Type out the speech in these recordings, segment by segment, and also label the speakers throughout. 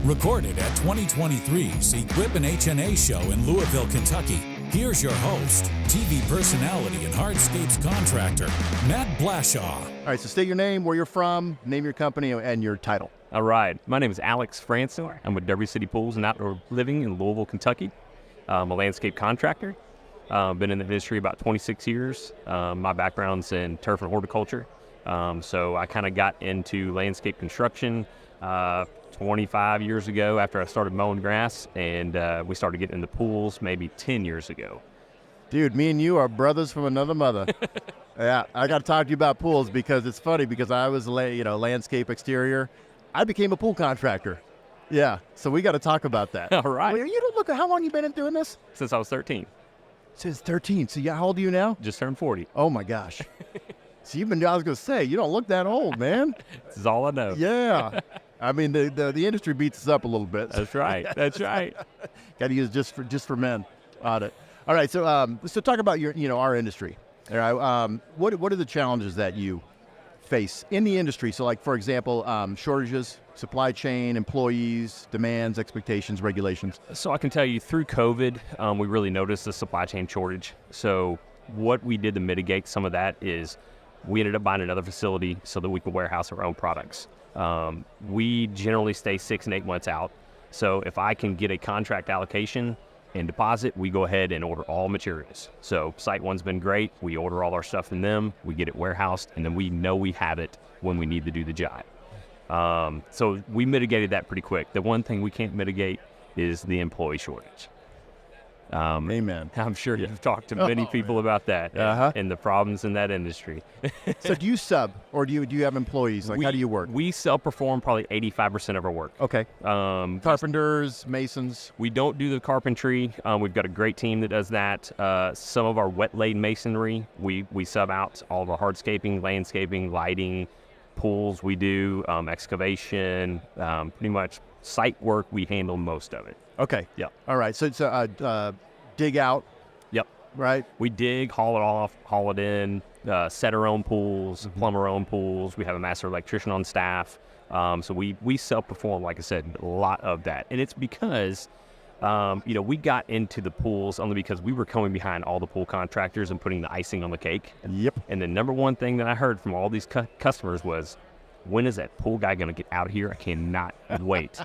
Speaker 1: Recorded at 2023's Equip and HNA show in Louisville, Kentucky. Here's your host, TV personality and hardscapes contractor, Matt Blashaw.
Speaker 2: All right, so state your name, where you're from, name your company, and your title.
Speaker 3: All right. My name is Alex Fransen. I'm with W City Pools and Outdoor Living in Louisville, Kentucky. I'm a landscape contractor. Been in the industry about 26 years. My background's in turf and horticulture. So I kind of got into landscape construction 25 years ago after I started mowing grass, and we started getting into pools maybe 10 years ago.
Speaker 2: Dude, me and you are brothers from another mother. Yeah, I got to talk to you about pools because it's funny because I was, landscape exterior. I became a pool contractor. Yeah, so we got to talk about that.
Speaker 3: All right.
Speaker 2: Well, you don't look at how long you been doing this?
Speaker 3: Since I was 13.
Speaker 2: Since 13. So how old are you now?
Speaker 3: Just turned 40.
Speaker 2: Oh my gosh. So I was going to say, you don't look that old, man.
Speaker 3: This is all I know.
Speaker 2: Yeah. I mean, the industry beats us up a little bit.
Speaker 3: That's right. That's right.
Speaker 2: Got to use just for men on it. All right. So talk about our industry. All right. What are the challenges that you face in the industry? So like, for example, shortages, supply chain, employees, demands, expectations, regulations.
Speaker 3: So I can tell you through COVID, we really noticed the supply chain shortage. So what we did to mitigate some of that is we ended up buying another facility so that we could warehouse our own products. We generally stay 6 and 8 months out. So if I can get a contract allocation and deposit, we go ahead and order all materials. So SiteOne's been great. We order all our stuff from them, we get it warehoused, and then we know we have it when we need to do the job. So we mitigated that pretty quick. The one thing we can't mitigate is the employee shortage.
Speaker 2: Amen.
Speaker 3: I'm sure you've talked to many people about that and the problems in that industry.
Speaker 2: So do you sub or do you have employees? Like, how do you work?
Speaker 3: We self-perform probably 85% of our work.
Speaker 2: Okay. Carpenters, masons.
Speaker 3: We don't do the carpentry. We've got a great team that does that. Some of our wet-laid masonry, we sub out. All of our hardscaping, landscaping, lighting, pools we do, excavation, pretty much site work, we handle most of it.
Speaker 2: Okay.
Speaker 3: Yep.
Speaker 2: All right. So it's dig out.
Speaker 3: Yep.
Speaker 2: Right.
Speaker 3: We dig, haul it off, haul it in, set our own pools, plumb our own pools. We have a master electrician on staff. So we self-perform, like I said, a lot of that. And it's because, we got into the pools only because we were coming behind all the pool contractors and putting the icing on the cake.
Speaker 2: Yep.
Speaker 3: And the number one thing that I heard from all these customers was, when is that pool guy going to get out here? I cannot wait.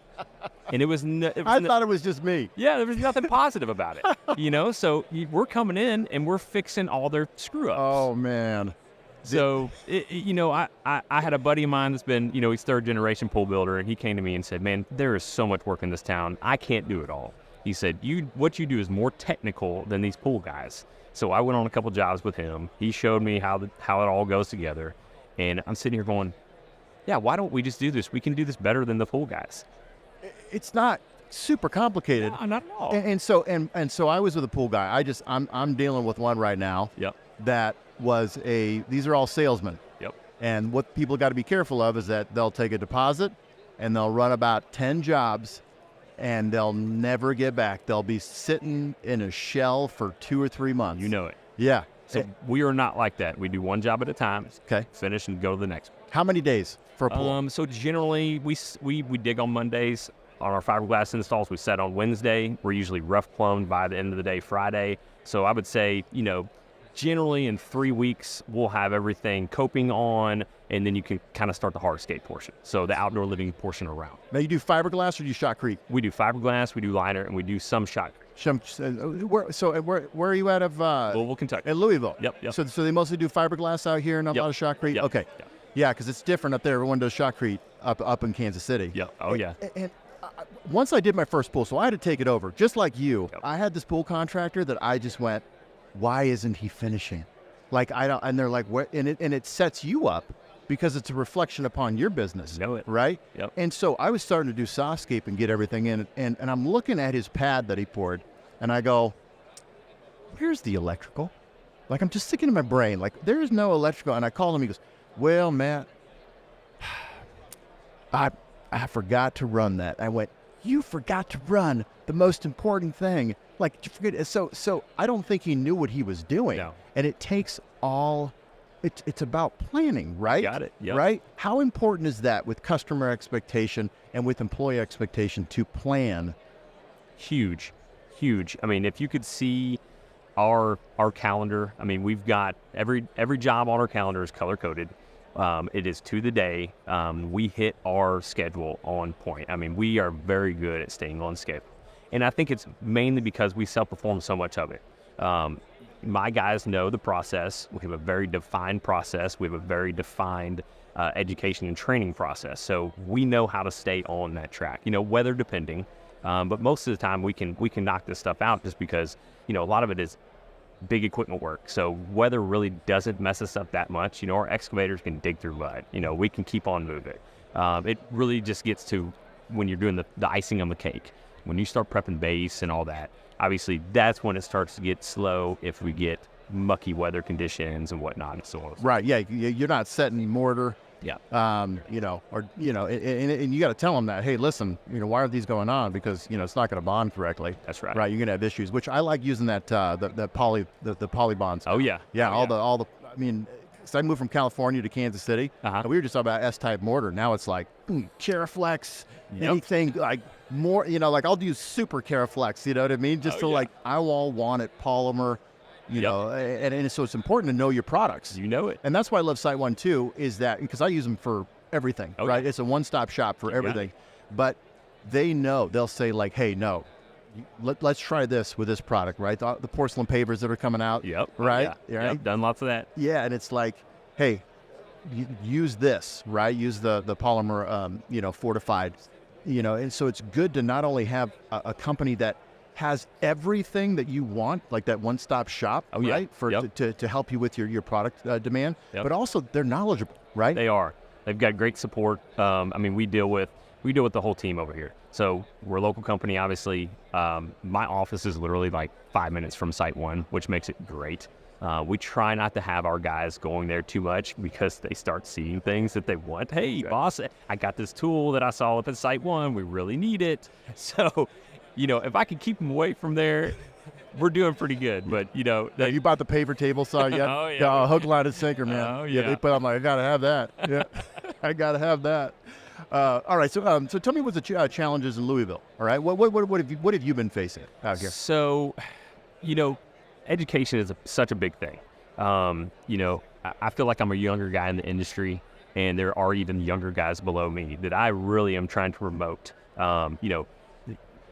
Speaker 3: And I
Speaker 2: thought it was just me.
Speaker 3: Yeah, there was nothing positive about it. So we're coming in and we're fixing all their screw-ups.
Speaker 2: Oh, man.
Speaker 3: So, I had a buddy of mine that's been, he's third-generation pool builder, and he came to me and said, man, there is so much work in this town. I can't do it all. He said, what you do is more technical than these pool guys. So I went on a couple jobs with him. He showed me how it all goes together. And I'm sitting here going, yeah, why don't we just do this? We can do this better than the pool guys.
Speaker 2: It's not super complicated.
Speaker 3: No, not at all.
Speaker 2: And so I was with a pool guy. I'm dealing with one right now.
Speaker 3: Yep.
Speaker 2: That was these are all salesmen.
Speaker 3: Yep.
Speaker 2: And what people got to be careful of is that they'll take a deposit and they'll run about 10 jobs and they'll never get back. They'll be sitting in a shell for 2 or 3 months.
Speaker 3: You know it.
Speaker 2: Yeah.
Speaker 3: So we are not like that. We do one job at a time.
Speaker 2: Okay.
Speaker 3: Finish and go to the next one.
Speaker 2: How many days for a pool?
Speaker 3: So generally we dig on Mondays. On our fiberglass installs, we set on Wednesday. We're usually rough plumbed by the end of the day Friday. So I would say, generally in 3 weeks, we'll have everything coping on, and then you can kind of start the hardscape portion. So the outdoor living portion around.
Speaker 2: Now you do fiberglass or do you shotcrete?
Speaker 3: We do fiberglass, we do liner, and we do some shotcrete.
Speaker 2: Where are you out of?
Speaker 3: Louisville, Kentucky.
Speaker 2: At Louisville.
Speaker 3: Yep.
Speaker 2: So they mostly do fiberglass out here and not a lot of shotcrete?
Speaker 3: Yep.
Speaker 2: Okay.
Speaker 3: Yep.
Speaker 2: Yeah, because it's different up there. Everyone does shotcrete up in Kansas City.
Speaker 3: Yeah. Oh, yeah.
Speaker 2: And once I did my first pool, so I had to take it over. Just like you,
Speaker 3: Yep.
Speaker 2: I had this pool contractor that I just went, why isn't he finishing? Like, I don't, and they're like, what? And it sets you up because it's a reflection upon your business.
Speaker 3: Know it.
Speaker 2: Right?
Speaker 3: Yep.
Speaker 2: And so I was starting to do softscape and get everything in. And I'm looking at his pad that he poured, and I go, where's the electrical? Like, I'm just thinking in my brain, like, there is no electrical. And I called him, he goes, well, Matt, I forgot to run that. I went, you forgot to run the most important thing. Like, you forget. So I don't think he knew what he was doing.
Speaker 3: No.
Speaker 2: And it takes all it's about planning, right?
Speaker 3: Got it. Yep.
Speaker 2: Right? How important is that with customer expectation and with employee expectation to plan?
Speaker 3: Huge. I mean, if you could see our calendar, I mean, we've got every job on our calendar is color coded. It is to the day. We hit our schedule on point. I mean, we are very good at staying on schedule. And I think it's mainly because we self-perform so much of it. My guys know the process. We have a very defined process. We have a very defined education and training process. So we know how to stay on that track, weather depending. But most of the time we can knock this stuff out just because, a lot of it is big equipment work. So weather really doesn't mess us up that much. Our excavators can dig through mud. We can keep on moving. It really just gets to when you're doing the icing on the cake. When you start prepping base and all that, obviously that's when it starts to get slow if we get mucky weather conditions and whatnot and so on.
Speaker 2: Right. Yeah. You're not setting mortar.
Speaker 3: Yeah.
Speaker 2: And you got to tell them that, hey, listen, why are these going on? Because, it's not going to bond correctly.
Speaker 3: That's right.
Speaker 2: Right. You're going to have issues, which I like using that, the poly bonds.
Speaker 3: Oh yeah.
Speaker 2: Yeah.
Speaker 3: Oh,
Speaker 2: I mean, so I moved from California to Kansas City. And we were just talking about S-type mortar. Now it's like Caraflex, anything like more, like I'll do super Caraflex, you know what I mean? Just I all want it polymer, and so it's important to know your products.
Speaker 3: You know it.
Speaker 2: And that's why I love SiteOne too, is that because I use them for everything, right? It's a one-stop shop for everything. But they know, they'll say like, hey, no, let's try this with this product, right? The porcelain pavers that are coming out.
Speaker 3: Yep.
Speaker 2: Right?
Speaker 3: Yeah. Yep. Done lots of that.
Speaker 2: Yeah, and it's like, hey, use this, right? Use the polymer, fortified, and so it's good to not only have a company that has everything that you want, like that one-stop shop, right? To help you with your product demand, but also they're knowledgeable, right?
Speaker 3: They are. They've got great support. I mean, we deal with the whole team over here. So we're a local company, obviously. My office is literally like 5 minutes from SiteOne, which makes it great. We try not to have our guys going there too much because they start seeing things that they want. Hey, boss, I got this tool that I saw up at SiteOne. We really need it. So, if I could keep them away from there, we're doing pretty good. But,
Speaker 2: you bought the paver table saw yet?
Speaker 3: Oh, yeah.
Speaker 2: Hook, line, and sinker, man.
Speaker 3: Oh, yeah.
Speaker 2: They put, I'm like, I got to have that. Yeah, I got to have that. All right, so tell me what's the challenges in Louisville, all right? What have you been facing out here?
Speaker 3: So, education is such a big thing. I feel like I'm a younger guy in the industry, and there are even younger guys below me that I really am trying to promote.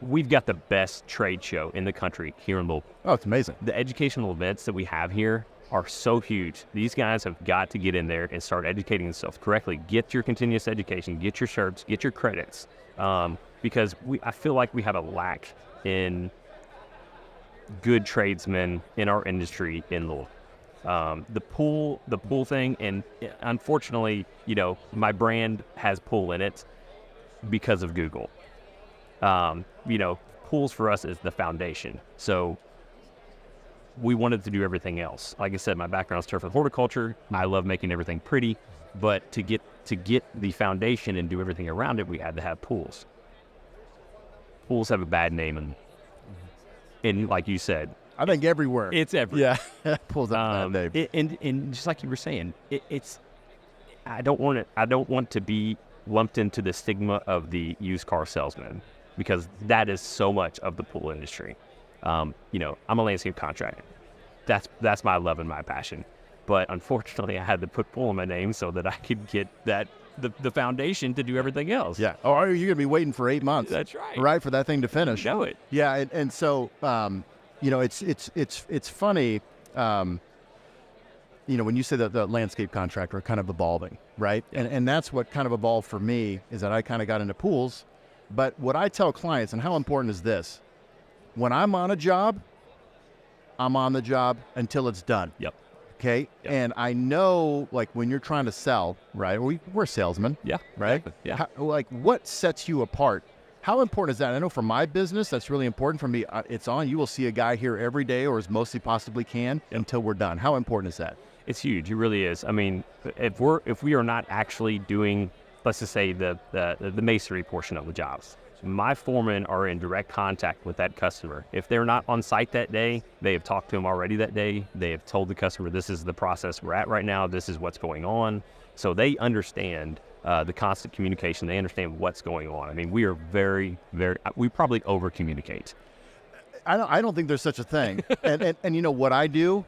Speaker 3: We've got the best trade show in the country here in Louisville.
Speaker 2: Oh, it's amazing.
Speaker 3: The educational events that we have here are so huge. These guys have got to get in there and start educating themselves correctly. Get your continuous education, get your certs, get your credits, because I feel like we have a lack in good tradesmen in our industry in Louisville. The pool thing, and unfortunately, my brand has pool in it because of Google. Pools for us is the foundation. So we wanted to do everything else. Like I said, my background is turf and horticulture. I love making everything pretty, but to get the foundation and do everything around it, we had to have pools. Pools have a bad name, and like you said,
Speaker 2: I think everywhere.
Speaker 3: It's everywhere.
Speaker 2: Yeah, pools have a bad name.
Speaker 3: And just like you were saying, I don't want to be lumped into the stigma of the used car salesman, because that is so much of the pool industry. I'm a landscape contractor. That's my love and my passion. But unfortunately, I had to put pool in my name so that I could get the foundation to do everything else.
Speaker 2: Yeah. Oh, you're gonna be waiting for 8 months.
Speaker 3: That's right.
Speaker 2: Right, for that thing to finish.
Speaker 3: Know it.
Speaker 2: Yeah, and so it's funny. When you say that the landscape contractor are kind of evolving, right?
Speaker 3: Yeah.
Speaker 2: And that's what kind of evolved for me, is that I kind of got into pools. But what I tell clients, and how important is this? When I'm on a job, I'm on the job until it's done.
Speaker 3: Yep.
Speaker 2: Okay.
Speaker 3: Yep.
Speaker 2: And I know, like, when you're trying to sell, right? We're salesmen.
Speaker 3: Yeah.
Speaker 2: Right.
Speaker 3: Exactly. Yeah.
Speaker 2: What sets you apart? How important is that? I know for my business, that's really important for me. It's on. You will see a guy here every day, or as mostly possibly can, until we're done. How important is that?
Speaker 3: It's huge. It really is. I mean, if we are not actually doing, let's just say the masonry portion of the jobs, my foremen are in direct contact with that customer. If they're not on site that day, they have talked to them already that day. They have told the customer, this is the process we're at right now. This is what's going on. So they understand the constant communication. They understand what's going on. I mean, we are we probably over communicate.
Speaker 2: I don't think there's such a thing. and you know what I do?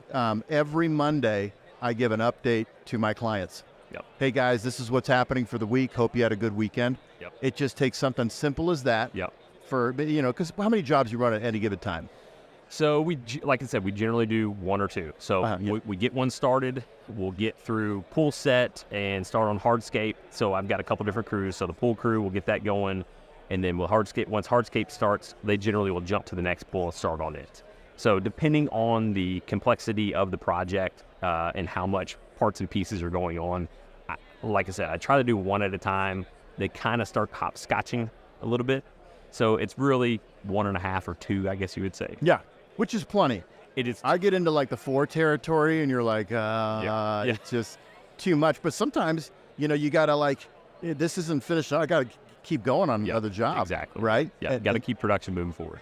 Speaker 2: Every Monday, I give an update to my clients.
Speaker 3: Yep.
Speaker 2: Hey guys, this is what's happening for the week. Hope you had a good weekend.
Speaker 3: Yep.
Speaker 2: It just takes something simple as that.
Speaker 3: Yep.
Speaker 2: Because how many jobs you run at any given time?
Speaker 3: So like I said, we generally do one or two. So we get one started. We'll get through pool set and start on hardscape. So I've got a couple different crews. So the pool crew will get that going, and then once hardscape starts, they generally will jump to the next pool and start on it. So depending on the complexity of the project and how much parts and pieces are going on, like I said, I try to do one at a time. They kind of start hopscotching a little bit. So it's really 1.5 or 2, I guess you would say.
Speaker 2: Yeah, which is plenty.
Speaker 3: It is.
Speaker 2: I get into like the 4 territory and you're like, it's just too much. But sometimes, you got to this isn't finished. I got to keep going on other jobs.
Speaker 3: Exactly.
Speaker 2: Right?
Speaker 3: Yeah, got to keep production moving forward.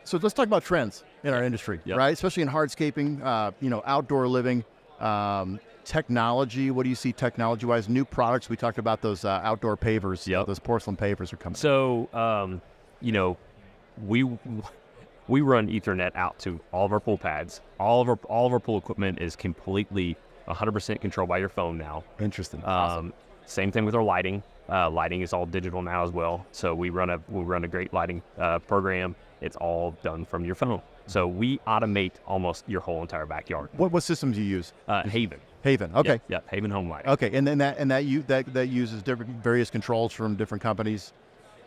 Speaker 2: So let's talk about trends in our industry, right? Especially in hardscaping, outdoor living, technology. What do you see technology-wise? New products. We talked about those outdoor pavers. Those porcelain pavers are coming.
Speaker 3: So, we run Ethernet out to all of our pool pads. All of our pool equipment is completely 100% controlled by your phone now.
Speaker 2: Interesting. Awesome.
Speaker 3: Same thing with our lighting. Lighting is all digital now as well. So we run a great lighting program. It's all done from your phone. So we automate almost your whole entire backyard.
Speaker 2: What systems do you use?
Speaker 3: Haven.
Speaker 2: Haven. Okay.
Speaker 3: Yeah. Haven Home Lighting.
Speaker 2: Okay. And then that uses various controls from different companies.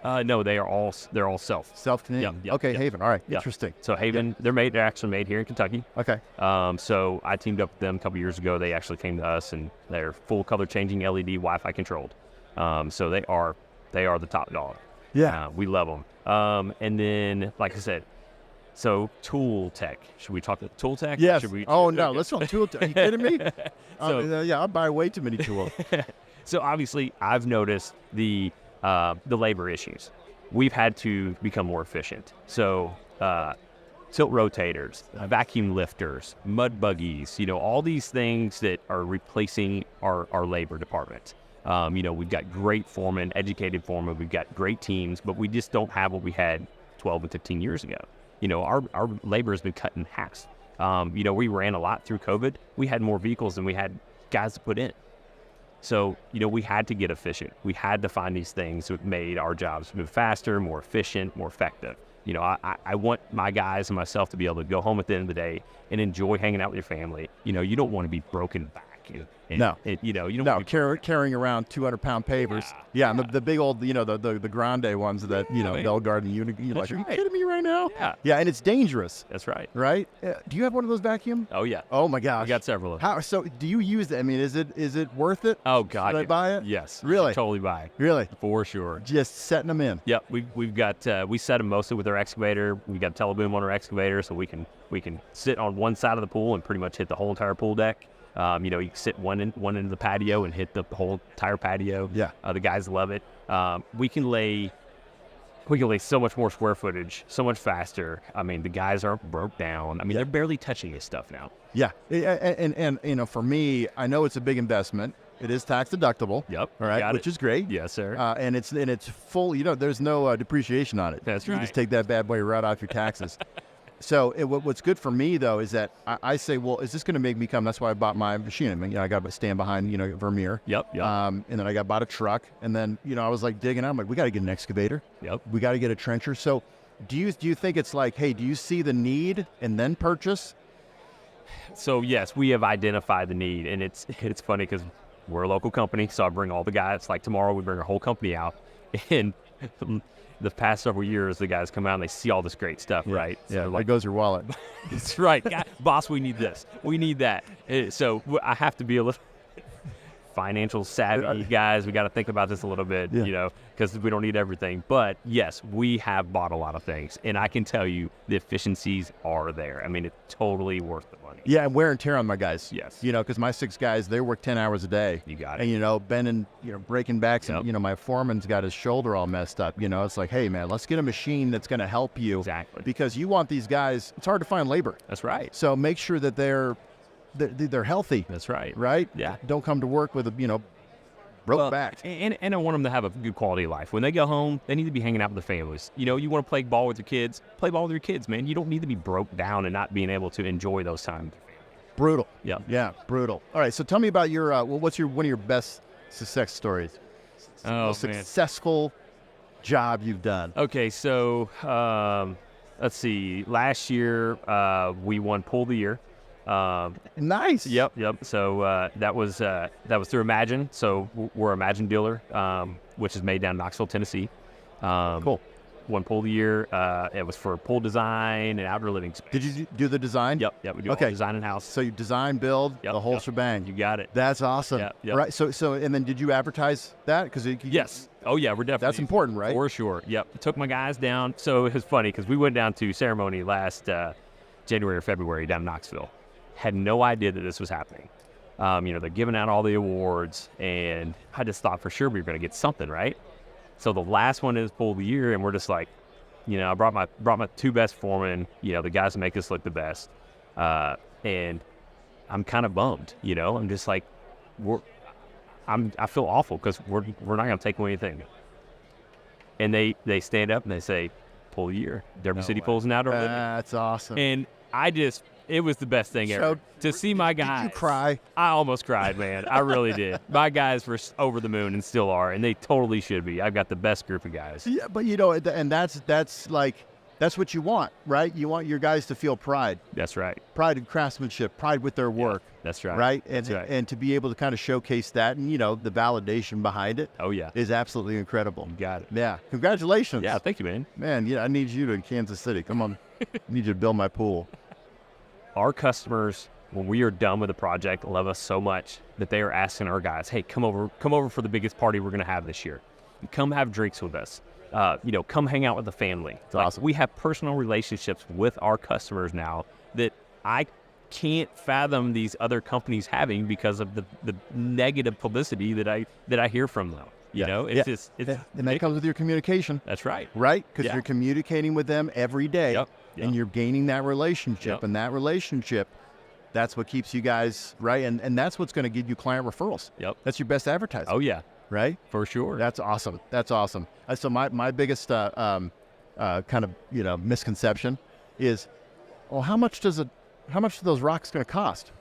Speaker 3: No, they're all self.
Speaker 2: Self-contained. Okay.
Speaker 3: Yep.
Speaker 2: Haven. All right. Interesting.
Speaker 3: So Haven, they're actually made here in Kentucky.
Speaker 2: Okay.
Speaker 3: So I teamed up with them a couple years ago. They actually came to us, and they're full color changing LED Wi-Fi controlled. So they are the top dog.
Speaker 2: Yeah.
Speaker 3: We love them. And then, like I said, so tool tech. Should we talk about tool tech?
Speaker 2: Yes. No. Let's talk tool tech. Are you kidding me? I buy way too many tools.
Speaker 3: So obviously, I've noticed the labor issues. We've had to become more efficient. So tilt rotators, vacuum lifters, mud buggies, all these things that are replacing our labor department. We've got great foremen, educated foremen, we've got great teams, but we just don't have what we had 12 and 15 years ago. Our labor has been cut in half. We ran a lot through COVID. We had more vehicles than we had guys to put in. So, we had to get efficient. We had to find these things that made our jobs move faster, more efficient, more effective. I want my guys and myself to be able to go home at the end of the day and enjoy hanging out with your family. You don't want to be broken back. You don't
Speaker 2: carrying around 200-pound pavers. Yeah, and the big old, the grande ones that, Belgard and Unity. You're like, are you kidding me right now? Yeah, and it's dangerous.
Speaker 3: That's right.
Speaker 2: Right? Do you have one of those vacuum?
Speaker 3: Oh, yeah.
Speaker 2: Oh, my gosh.
Speaker 3: We got several of them.
Speaker 2: So do you use that? I mean, is it worth it?
Speaker 3: Oh, God.
Speaker 2: Should I buy it?
Speaker 3: Yes.
Speaker 2: Really?
Speaker 3: Totally buy it.
Speaker 2: Really?
Speaker 3: For sure.
Speaker 2: Just setting them in.
Speaker 3: Yep. We've got, we set them mostly with our excavator. We got a teleboom on our excavator, so we can sit on one side of the pool and pretty much hit the whole entire pool deck. You can sit one end of the patio and hit the whole entire patio.
Speaker 2: Yeah.
Speaker 3: The guys love it. We can lay so much more square footage, so much faster. I mean, the guys aren't broke down. I mean, they're barely touching this stuff now.
Speaker 2: Yeah. And for me, I know it's a big investment. It is tax deductible.
Speaker 3: Yep.
Speaker 2: All right. Which is great.
Speaker 3: Yes, sir.
Speaker 2: And it's full. There's no depreciation on it.
Speaker 3: That's
Speaker 2: right.
Speaker 3: You
Speaker 2: just take that bad boy right off your taxes. So what's good for me, though, is that I say, well, is this going to make me come? That's why I bought my machine. I mean, I got to stand behind, Vermeer.
Speaker 3: Yep.
Speaker 2: And then I bought a truck. And then, I was like digging out. I'm like, we got to get an excavator.
Speaker 3: Yep.
Speaker 2: We got to get a trencher. So do you think it's like, hey, do you see the need and then purchase?
Speaker 3: So, yes, we have identified the need. And it's funny because we're a local company. So I bring all the guys. Like tomorrow, we bring our whole company out. And the past several years, the guys come out and they see all this great stuff, right?
Speaker 2: So there goes your wallet.
Speaker 3: That's right. Boss, we need this. We need that. So I have to be a little financial savvy guys, we got to think about this a little bit,
Speaker 2: Yeah.
Speaker 3: you know, because we don't need everything. But yes, we have bought a lot of things, and I can tell you the efficiencies are there. I mean, it's totally worth the money.
Speaker 2: Yeah, and wear and tear on my guys.
Speaker 3: Yes.
Speaker 2: You know, because my 6 guys, they work 10 hours a day.
Speaker 3: You got it.
Speaker 2: And, you know, bending, you know, breaking backs.
Speaker 3: Yep.
Speaker 2: And, you know, my foreman's got his shoulder all messed up. You know, it's like, hey, man, let's get a machine that's going to help you.
Speaker 3: Exactly.
Speaker 2: Because you want these guys, it's hard to find labor.
Speaker 3: That's right.
Speaker 2: So make sure that they're healthy.
Speaker 3: That's right.
Speaker 2: Right?
Speaker 3: Yeah.
Speaker 2: Don't come to work with a, you know, broke back.
Speaker 3: And I want them to have a good quality of life. When they go home, they need to be hanging out with their families. You know, you want to play ball with your kids, play ball with your kids, man. You don't need to be broke down and not being able to enjoy those times.
Speaker 2: Brutal.
Speaker 3: Yeah.
Speaker 2: Yeah, brutal. All right, so tell me about your, what's one of your best success stories?
Speaker 3: Oh,
Speaker 2: Most
Speaker 3: man.
Speaker 2: successful job you've done.
Speaker 3: Okay, so let's see. Last year, we won Pool of the Year.
Speaker 2: Nice.
Speaker 3: Yep. So that was through Imagine. So we're Imagine dealer, which is made down in Knoxville, Tennessee.
Speaker 2: Cool.
Speaker 3: Won Pool of the Year. It was for pool design and outdoor living space.
Speaker 2: Did you do the design?
Speaker 3: Yep. We do all the design in house.
Speaker 2: So you design, build, the whole shebang.
Speaker 3: You got it.
Speaker 2: That's awesome.
Speaker 3: Yep.
Speaker 2: Right. So and then did you advertise that? Because
Speaker 3: Yes. Oh yeah, we're definitely.
Speaker 2: That's important, right?
Speaker 3: For sure. Yep. Took my guys down. So it was funny because we went down to ceremony last January or February down in Knoxville. Had no idea that this was happening. You know, they're giving out all the awards, and I just thought for sure we were going to get something, right? So the last one is Pool of the Year, and we're just like, you know, I brought my 2 best foremen, you know, the guys that make us look the best, and I'm kind of bummed, you know. I'm just like, I feel awful because we're not going to take away anything. And they stand up and they say, Pool of the Year, Derby City Pools and Outdoor Living.
Speaker 2: That's awesome.
Speaker 3: And it was the best thing ever. To see my guys.
Speaker 2: Did you cry?
Speaker 3: I almost cried, man. I really did. My guys were over the moon and still are, and they totally should be. I've got the best group of guys.
Speaker 2: Yeah, but you know, and that's what you want, right? You want your guys to feel pride.
Speaker 3: That's right.
Speaker 2: Pride in craftsmanship, pride with their work.
Speaker 3: Yeah, that's right.
Speaker 2: Right?
Speaker 3: That's right.
Speaker 2: And to be able to kind of showcase that and, you know, the validation behind it.
Speaker 3: Oh, yeah.
Speaker 2: Is absolutely incredible.
Speaker 3: You got it.
Speaker 2: Yeah. Congratulations.
Speaker 3: Yeah, thank you, man.
Speaker 2: Man, yeah, I need you to Kansas City. Come on. I need you to build my pool.
Speaker 3: Our customers, when we are done with the project, love us so much that they are asking our guys, hey, come over for the biggest party we're going to have this year. Come have drinks with us. You know, come hang out with the family.
Speaker 2: It's awesome.
Speaker 3: We have personal relationships with our customers now that I can't fathom these other companies having because of the negative publicity that I hear from them. You know, it's just
Speaker 2: and that comes with your communication.
Speaker 3: That's right.
Speaker 2: Right? Because you're communicating with them every day.
Speaker 3: Yep.
Speaker 2: And you're gaining that relationship.
Speaker 3: Yep.
Speaker 2: And that relationship, that's what keeps you guys, right? And that's what's going to give you client referrals.
Speaker 3: Yep.
Speaker 2: That's your best advertising.
Speaker 3: Oh, yeah.
Speaker 2: Right?
Speaker 3: For sure.
Speaker 2: That's awesome. That's awesome. So my biggest kind of, you know, misconception is, well, how much are those rocks going to cost?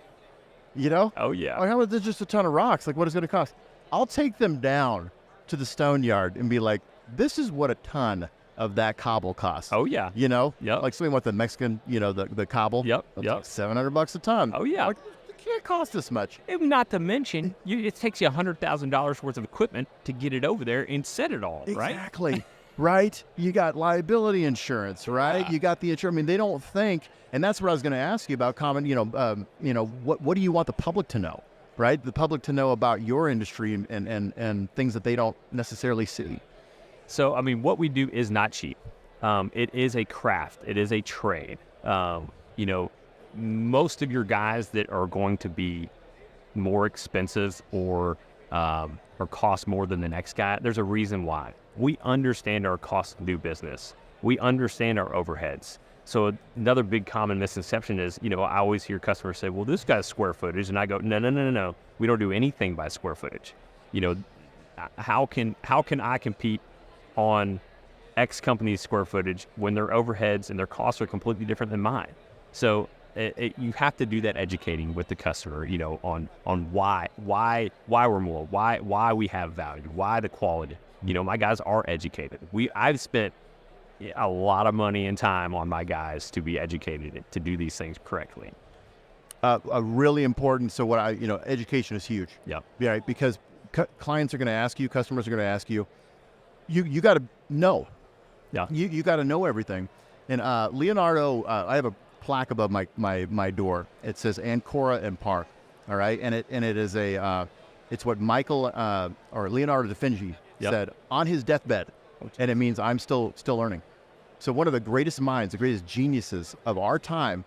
Speaker 2: You know?
Speaker 3: Oh, yeah.
Speaker 2: Or how much is just a ton of rocks? Like, what is it going to cost? I'll take them down to the stone yard and be like, this is what a ton of that cobble costs.
Speaker 3: Oh, yeah.
Speaker 2: You know?
Speaker 3: Yep.
Speaker 2: Like something with the Mexican, you know, the cobble.
Speaker 3: Yep.
Speaker 2: That's
Speaker 3: Yep.
Speaker 2: like $700 a ton.
Speaker 3: Oh, yeah.
Speaker 2: Like, it can't cost this much.
Speaker 3: And not to mention, it takes you $100,000 worth of equipment to get it over there and set it all, right?
Speaker 2: Exactly. Right? You got liability insurance, right?
Speaker 3: Yeah.
Speaker 2: You got the insurance. I mean, they don't think, and that's what I was going to ask you about common, what do you want the public to know, right? The public to know about your industry and things that they don't necessarily see.
Speaker 3: So, I mean, what we do is not cheap. It is a craft. It is a trade. You know, most of your guys that are going to be more expensive or cost more than the next guy, there's a reason why. We understand our cost to do business. We understand our overheads. So another big common misconception is, you know, I always hear customers say, well, this guy's square footage. And I go, no. We don't do anything by square footage. You know, how can I compete on X company's square footage when their overheads and their costs are completely different than mine? So you have to do that educating with the customer, you know, on why we're more, why we have value, why the quality. You know, my guys are educated. I've spent a lot of money and time on my guys to be educated to do these things correctly.
Speaker 2: A really important. So education is huge.
Speaker 3: Yep.
Speaker 2: Yeah, right? Because clients are going to ask you, customers are going to ask you. You got to know.
Speaker 3: Yeah.
Speaker 2: You got to know everything. And Leonardo, I have a plaque above my door. It says Ancora and Park. All right, and it is a It's what Michael or Leonardo da Vinci said on his deathbed, and it means I'm still learning. So one of the greatest minds, the greatest geniuses of our time,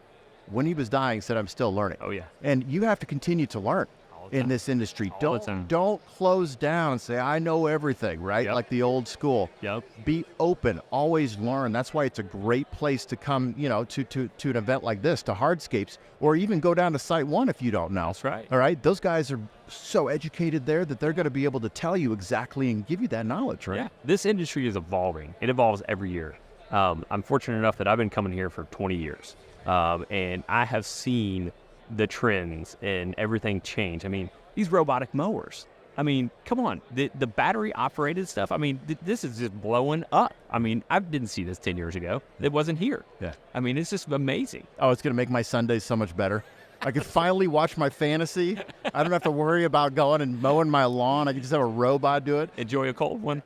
Speaker 2: when he was dying, said, "I'm still learning."
Speaker 3: Oh yeah.
Speaker 2: And you have to continue to learn in this industry. Don't close down and say, "I know everything," right? Like the old school.
Speaker 3: Yep.
Speaker 2: Be open, always learn. That's why it's a great place to come, to an event like this, to Hardscapes, or even go down to SiteOne if you don't know.
Speaker 3: That's right.
Speaker 2: All right. Those guys are so educated there that they're going to be able to tell you exactly and give you that knowledge, right?
Speaker 3: Yeah. This industry is evolving. It evolves every year. I'm fortunate enough that I've been coming here for 20 years, and I have seen the trends and everything change. I mean, these robotic mowers. I mean, come on, the battery operated stuff. I mean, this is just blowing up. I mean, I didn't see this 10 years ago. It wasn't here.
Speaker 2: Yeah.
Speaker 3: I mean, it's just amazing.
Speaker 2: Oh, it's going to make my Sundays so much better. I can finally watch my fantasy. I don't have to worry about going and mowing my lawn. I can just have a robot do it.
Speaker 3: Enjoy a cold one.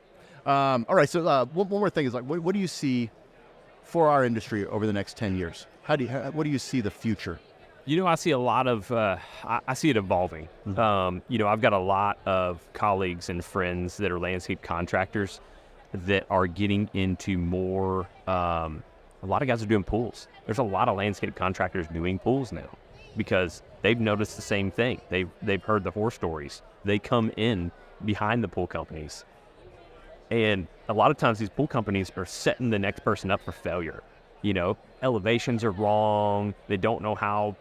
Speaker 2: All right. So one more thing is, like, what do you see for our industry over the next 10 years? What do you see the future?
Speaker 3: I see a lot of, I see it evolving. I've got a lot of colleagues and friends that are landscape contractors that are getting into more, a lot of guys are doing pools. There's a lot of landscape contractors doing pools now because they've noticed the same thing. They've heard the horror stories. They come in behind the pool companies. And a lot of times these pool companies are setting the next person up for failure. Elevations are wrong. They don't know how,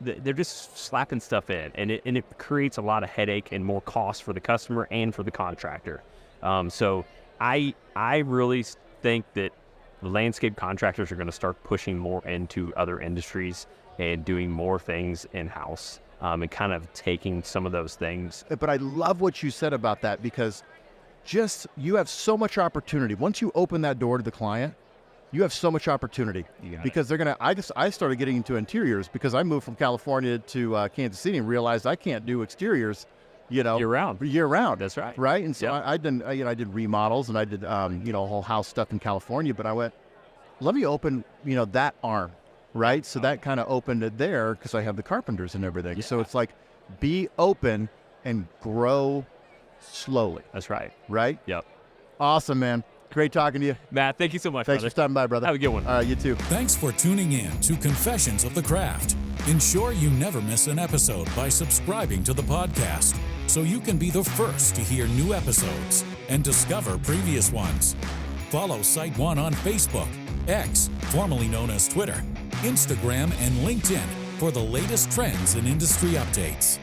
Speaker 3: they're just slapping stuff in. And it creates a lot of headache and more cost for the customer and for the contractor. So I really think that landscape contractors are going to start pushing more into other industries and doing more things in-house and kind of taking some of those things.
Speaker 2: But I love what you said about that because you have so much opportunity. Once you open that door to the client, you have so much opportunity because they're going to, I started getting into interiors because I moved from California to Kansas City and realized I can't do exteriors,
Speaker 3: year round. That's right.
Speaker 2: Right. And so I did remodels and I did, whole house stuff in California, but I went, let me open, that arm. Right. So that kind of opened it there because I have the carpenters and everything. Yeah. So it's like, be open and grow slowly.
Speaker 3: That's right.
Speaker 2: Right.
Speaker 3: Yep.
Speaker 2: Awesome, man. Great talking to you.
Speaker 3: Matt, thank you so much,
Speaker 2: Thanks
Speaker 3: brother.
Speaker 2: for stopping by, brother.
Speaker 3: Have a good one.
Speaker 2: All right, you too.
Speaker 1: Thanks for tuning in to Confessions of the Craft. Ensure you never miss an episode by subscribing to the podcast so you can be the first to hear new episodes and discover previous ones. Follow SiteOne on Facebook, X, formerly known as Twitter, Instagram, and LinkedIn for the latest trends and industry updates.